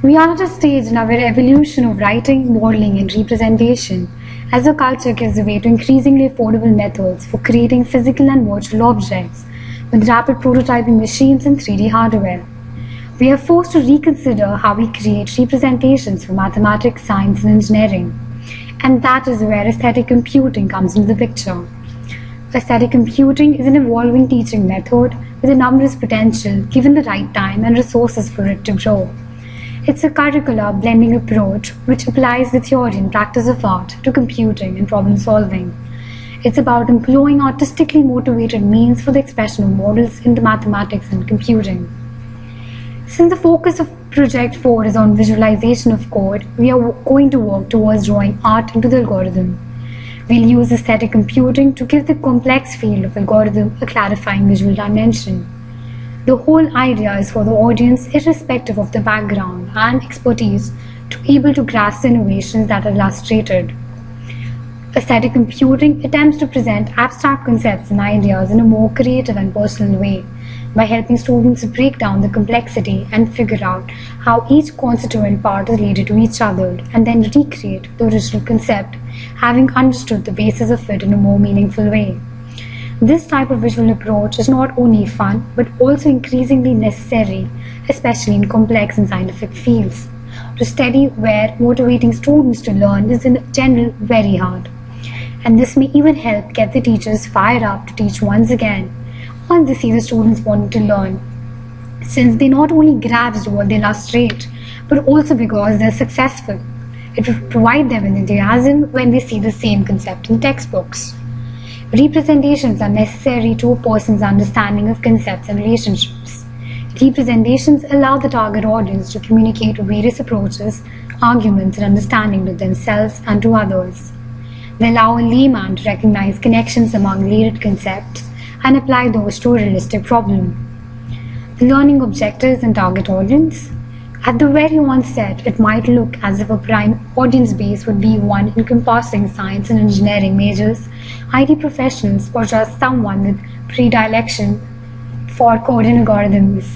We are at a stage in our evolution of writing, modeling, and representation as our culture gives way to increasingly affordable methods for creating physical and virtual objects with rapid prototyping machines and 3D hardware. We are forced to reconsider how we create representations for mathematics, science, and engineering. And that is where aesthetic computing comes into the picture. Aesthetic computing is an evolving teaching method with enormous potential given the right time and resources for it to grow. It's a curricular blending approach which applies the theory and practice of art to computing and problem solving. It's about employing artistically motivated means for the expression of models in the mathematics and computing. Since the focus of Project 4 is on visualization of code, we are going to work towards drawing art into the algorithm. We'll use aesthetic computing to give the complex field of algorithm a clarifying visual dimension. The whole idea is for the audience, irrespective of the background and expertise, to be able to grasp the innovations that are illustrated. Aesthetic computing attempts to present abstract concepts and ideas in a more creative and personal way by helping students break down the complexity and figure out how each constituent part is related to each other and then recreate the original concept, having understood the basis of it in a more meaningful way. This type of visual approach is not only fun but also increasingly necessary, especially in complex and scientific fields. To study where motivating students to learn is in general very hard. And this may even help get the teachers fired up to teach once again, once they see the students wanting to learn, since they not only grasp what they illustrate, but also because they're successful. It will provide them with enthusiasm when they see the same concept in textbooks. Representations are necessary to a person's understanding of concepts and relationships. Representations allow the target audience to communicate various approaches, arguments, and understanding to themselves and to others. They allow a layman to recognize connections among related concepts and apply those to a realistic problem. The learning objectives and target audience. At the very onset, it might look as if a prime audience base would be one encompassing science and engineering majors, IT professionals, or just someone with predilection for code and algorithms.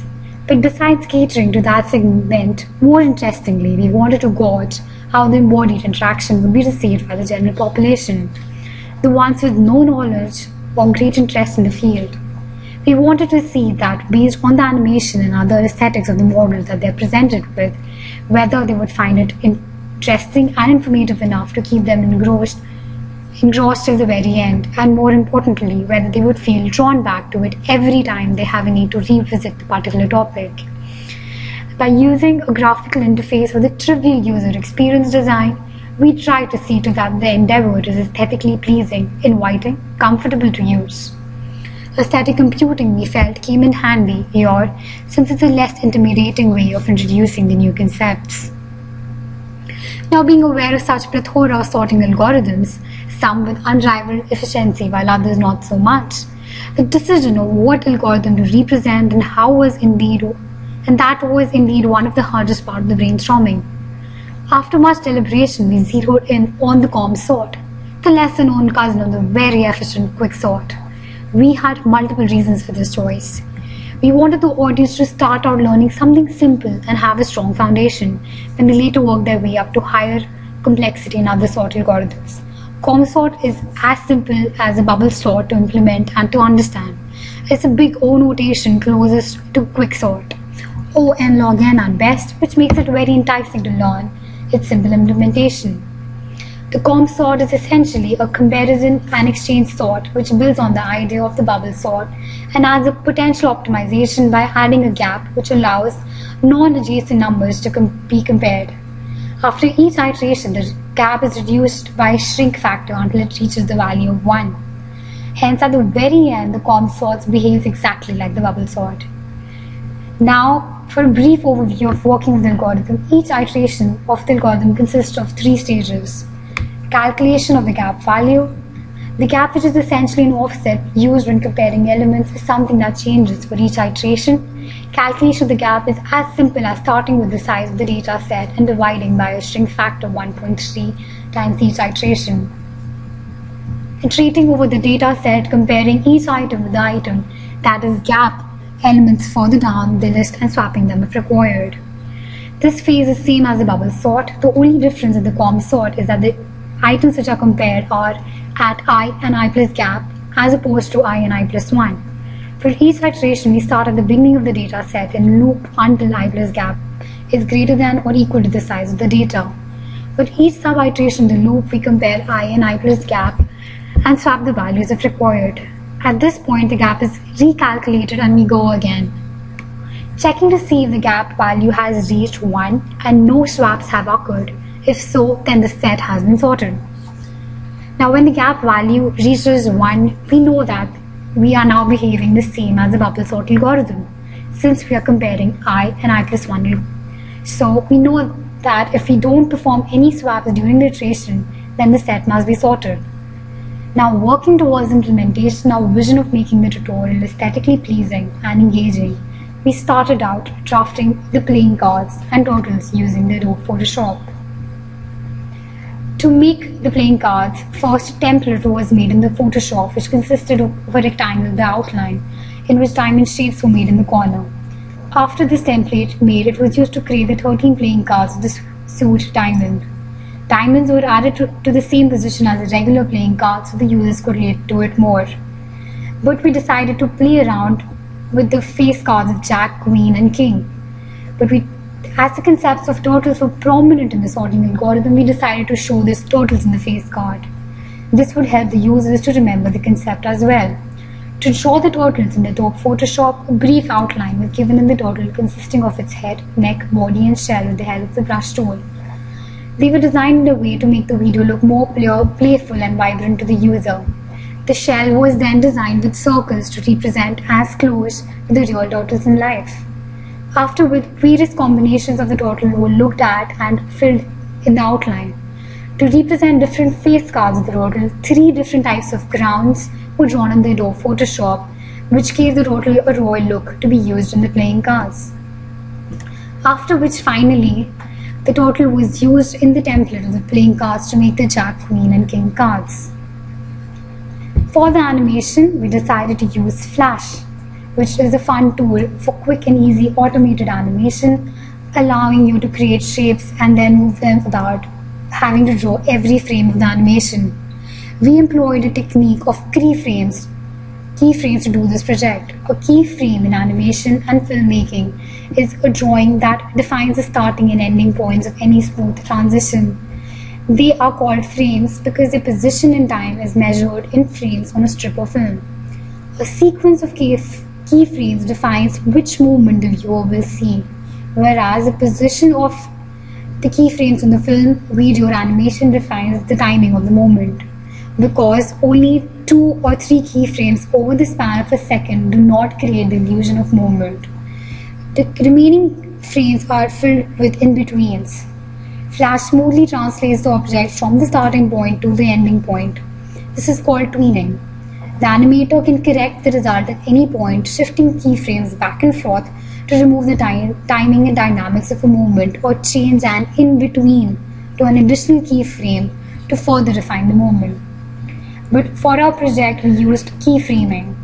But besides catering to that segment, more interestingly, we wanted to gauge how the embodied interaction would be received by the general population, the ones with no knowledge or great interest in the field. We wanted to see that based on the animation and other aesthetics of the model that they're presented with, whether they would find it interesting and informative enough to keep them engrossed till the very end, and more importantly, whether they would feel drawn back to it every time they have a need to revisit the particular topic. By using a graphical interface with a trivial user experience design, we try to see to that the endeavor is aesthetically pleasing, inviting, comfortable to use. Aesthetic computing, we felt, came in handy here since it's a less intimidating way of introducing the new concepts. Now, being aware of such plethora of sorting algorithms, some with unrivaled efficiency while others not so much, the decision of what algorithm to represent and how was indeed one of the hardest parts of the brainstorming. After much deliberation, we zeroed in on the COM-sort, the lesser-known cousin of the very efficient Quicksort. We had multiple reasons for this choice. We wanted the audience to start out learning something simple and have a strong foundation when they later work their way up to higher complexity in other sort algorithms. COM-sort is as simple as a bubble sort to implement and to understand. It's a big O notation closest to Quicksort, O n log n at best, which makes it very enticing to learn its simple implementation. The COM-sort is essentially a comparison and exchange sort which builds on the idea of the bubble sort and adds a potential optimization by adding a gap which allows non-adjacent numbers to be compared. After each iteration, the gap is reduced by a shrink factor until it reaches the value of 1. Hence, at the very end, the COM-sort behaves exactly like the bubble sort. Now, for a brief overview of working with the algorithm, each iteration of the algorithm consists of 3 stages. Calculation of the gap value. The gap, which is essentially an offset used when comparing elements, is something that changes for each iteration. Calculation of the gap is as simple as starting with the size of the data set and dividing by a shrink factor 1.3 times each iteration. Iterating over the data set, comparing each item with the item, that is gap elements further down the list and swapping them if required. This phase is same as the bubble sort. The only difference in the comp sort is that the items which are compared are at I and I plus gap as opposed to I and I plus 1. For each iteration, we start at the beginning of the data set and loop until I plus gap is greater than or equal to the size of the data. For each sub-iteration in the loop, we compare I and I plus gap and swap the values if required. At this point, the gap is recalculated and we go again, checking to see if the gap value has reached 1 and no swaps have occurred. If so, then the set has been sorted. Now when the gap value reaches 1, we know that we are now behaving the same as the bubble sort algorithm, since we are comparing I and I plus 1. So we know that if we don't perform any swaps during the iteration, then the set must be sorted. Now working towards implementation, our vision of making the tutorial aesthetically pleasing and engaging, we started out drafting the playing cards and totals using the Adobe Photoshop. To make the playing cards, first a template was made in the Photoshop which consisted of a rectangle, the outline, in which diamond shapes were made in the corner. After this template made, it was used to create the 13 playing cards of the suit Diamond. Diamonds were added to the same position as the regular playing cards so the users could relate to it more. But we decided to play around with the face cards of Jack, Queen and King. As the concepts of turtles were prominent in the sorting algorithm, we decided to show these turtles in the face card. This would help the users to remember the concept as well. To draw the turtles in the Adobe Photoshop, a brief outline was given in the turtle consisting of its head, neck, body and shell with the help of the brush tool. They were designed in a way to make the video look more playful and vibrant to the user. The shell was then designed with circles to represent as close to the real turtles in life. Afterward, various combinations of the turtle were looked at and filled in the outline. To represent different face cards of the turtle, 3 different types of grounds were drawn in the Adobe Photoshop, which gave the turtle a royal look to be used in the playing cards. After which, finally, the turtle was used in the template of the playing cards to make the Jack, Queen and King cards. For the animation, we decided to use Flash, which is a fun tool for quick and easy automated animation, allowing you to create shapes and then move them without having to draw every frame of the animation. We employed a technique of keyframes to do this project. A keyframe in animation and filmmaking is a drawing that defines the starting and ending points of any smooth transition. They are called frames because their position in time is measured in frames on a strip of film. A sequence of keyframes defines which movement the viewer will see, whereas the position of the keyframes in the film, video or animation defines the timing of the moment. Because only 2 or 3 keyframes over the span of a second do not create the illusion of movement. The remaining frames are filled with in-betweens. Flash smoothly translates the object from the starting point to the ending point. This is called tweening. The animator can correct the result at any point, shifting keyframes back and forth to remove the timing and dynamics of a movement or change an in-between to an additional keyframe to further refine the movement. But for our project, we used keyframing.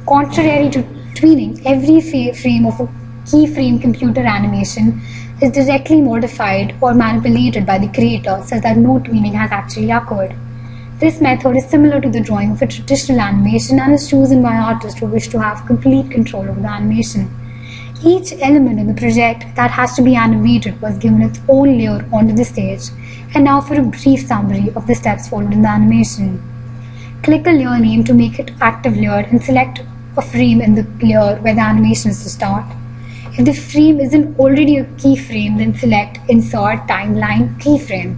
Contrary to tweening, every frame of a keyframe computer animation is directly modified or manipulated by the creator such that no tweening has actually occurred. This method is similar to the drawing of a traditional animation and is chosen by artists who wish to have complete control over the animation. Each element in the project that has to be animated was given its own layer onto the stage. And now for a brief summary of the steps followed in the animation. Click a layer name to make it active layered and select a frame in the layer where the animation is to start. If the frame isn't already a keyframe, then select Insert Timeline Keyframe.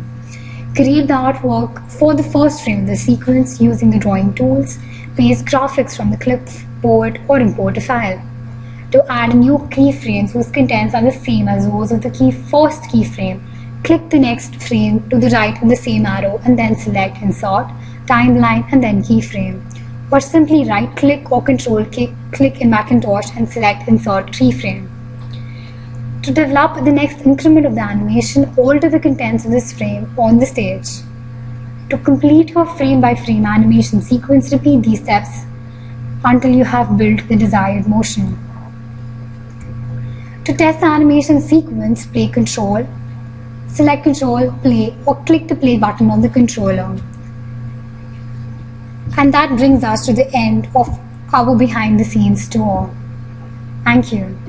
Create the artwork for the first frame of the sequence using the drawing tools, paste graphics from the clipboard or import a file. To add new keyframes whose contents are the same as those of the first keyframe, click the next frame to the right with the same arrow and then select Insert, Timeline and then Keyframe. Or simply right-click or Control-click in Macintosh and select Insert Keyframe. To develop the next increment of the animation, alter the contents of this frame on the stage. To complete your frame-by-frame animation sequence, repeat these steps until you have built the desired motion. To test the animation sequence, play Control, select Control, play, or click the play button on the controller. And that brings us to the end of our behind the scenes tour. Thank you.